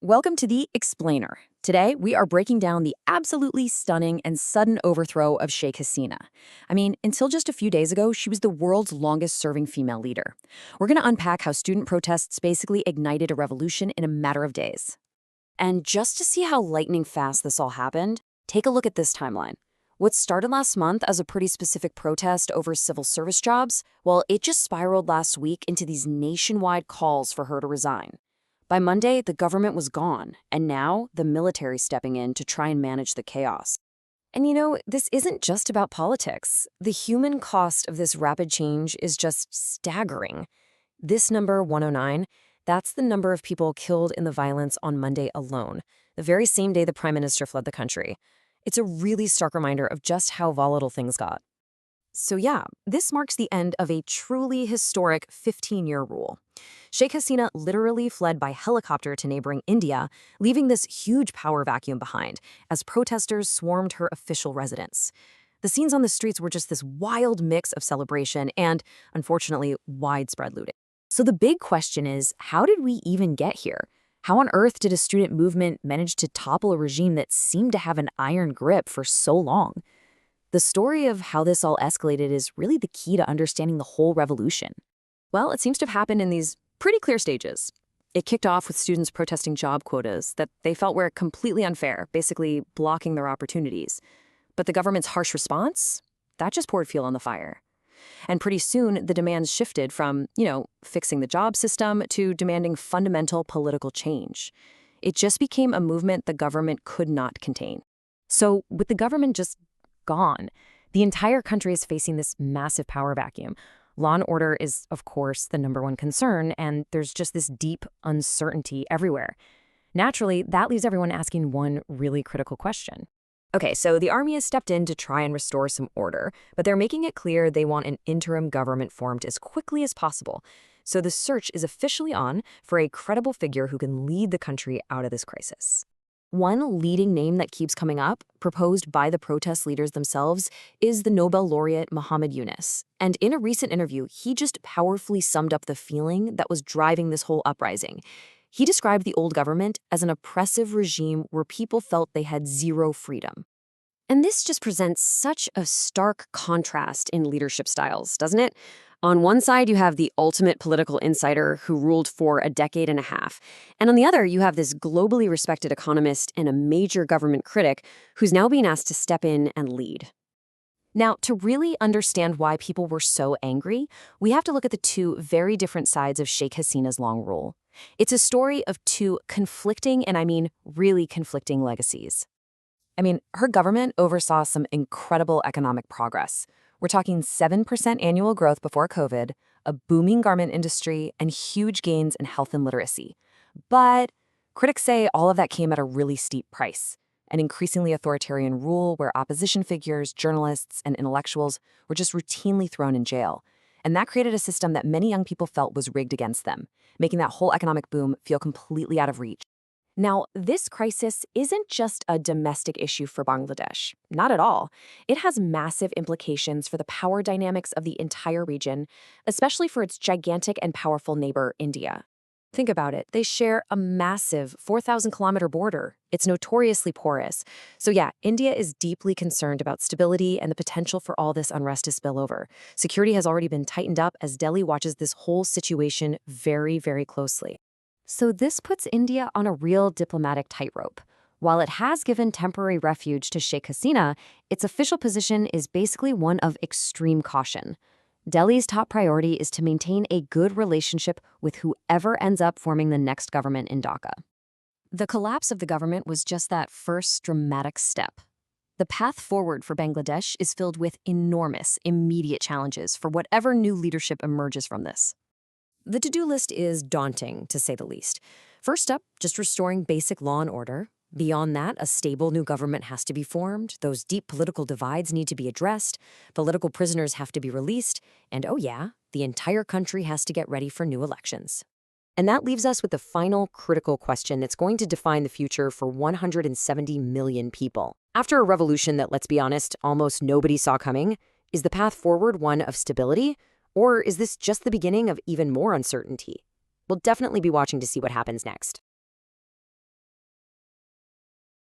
Welcome to the Explainer. Today, we are breaking down the absolutely stunning and sudden overthrow of Sheikh Hasina. Until just a few days ago, she was the world's longest-serving female leader. We're going to unpack how student protests basically ignited a revolution in a matter of days. And just to see how lightning fast this all happened, take a look at this timeline. What started last month as a pretty specific protest over civil service jobs, well, it just spiraled last week into these nationwide calls for her to resign. By Monday, the government was gone, and now the military stepping in to try and manage the chaos. And this isn't just about politics. The human cost of this rapid change is just staggering. This number, 109, that's the number of people killed in the violence on Monday alone, the very same day the Prime Minister fled the country. It's a really stark reminder of just how volatile things got. So yeah, this marks the end of a truly historic 15-year rule. Sheikh Hasina literally fled by helicopter to neighboring India, leaving this huge power vacuum behind as protesters swarmed her official residence. The scenes on the streets were just this wild mix of celebration and, unfortunately, widespread looting. So the big question is, how did we even get here? How on earth did a student movement manage to topple a regime that seemed to have an iron grip for so long? The story of how this all escalated is really the key to understanding the whole revolution. Well, it seems to have happened in these pretty clear stages. It kicked off with students protesting job quotas that they felt were completely unfair, basically blocking their opportunities. But the government's harsh response? That just poured fuel on the fire. And pretty soon, the demands shifted from, fixing the job system to demanding fundamental political change. It just became a movement the government could not contain. So with the government just gone, the entire country is facing this massive power vacuum. Law and order is, of course, the #1 concern, and there's just this deep uncertainty everywhere. Naturally, that leaves everyone asking one really critical question. Okay, so the army has stepped in to try and restore some order, but they're making it clear they want an interim government formed as quickly as possible. So the search is officially on for a credible figure who can lead the country out of this crisis. One leading name that keeps coming up, proposed by the protest leaders themselves, is the Nobel laureate Muhammad Yunus. And in a recent interview, he just powerfully summed up the feeling that was driving this whole uprising. He described the old government as an oppressive regime where people felt they had zero freedom. And this just presents such a stark contrast in leadership styles, doesn't it? On one side, you have the ultimate political insider who ruled for a decade and a half. And on the other, you have this globally respected economist and a major government critic who's now being asked to step in and lead. Now, to really understand why people were so angry, we have to look at the two very different sides of Sheikh Hasina's long rule. It's a story of two conflicting, and I mean really conflicting, legacies. Her government oversaw some incredible economic progress. We're talking 7% annual growth before COVID, a booming garment industry, and huge gains in health and literacy. But critics say all of that came at a really steep price, an increasingly authoritarian rule where opposition figures, journalists, and intellectuals were just routinely thrown in jail. And that created a system that many young people felt was rigged against them, making that whole economic boom feel completely out of reach. Now, this crisis isn't just a domestic issue for Bangladesh. Not at all. It has massive implications for the power dynamics of the entire region, especially for its gigantic and powerful neighbor, India. Think about it. They share a massive 4,000-kilometer border. It's notoriously porous. So yeah, India is deeply concerned about stability and the potential for all this unrest to spill over. Security has already been tightened up as Delhi watches this whole situation very, very closely. So this puts India on a real diplomatic tightrope. While it has given temporary refuge to Sheikh Hasina, its official position is basically one of extreme caution. Delhi's top priority is to maintain a good relationship with whoever ends up forming the next government in Dhaka. The collapse of the government was just that first dramatic step. The path forward for Bangladesh is filled with enormous, immediate challenges for whatever new leadership emerges from this. The to-do list is daunting, to say the least. First up, just restoring basic law and order. Beyond that, a stable new government has to be formed. Those deep political divides need to be addressed. Political prisoners have to be released. And oh yeah, the entire country has to get ready for new elections. And that leaves us with the final critical question that's going to define the future for 170 million people. After a revolution that, let's be honest, almost nobody saw coming, is the path forward one of stability? Or is this just the beginning of even more uncertainty? We'll definitely be watching to see what happens next.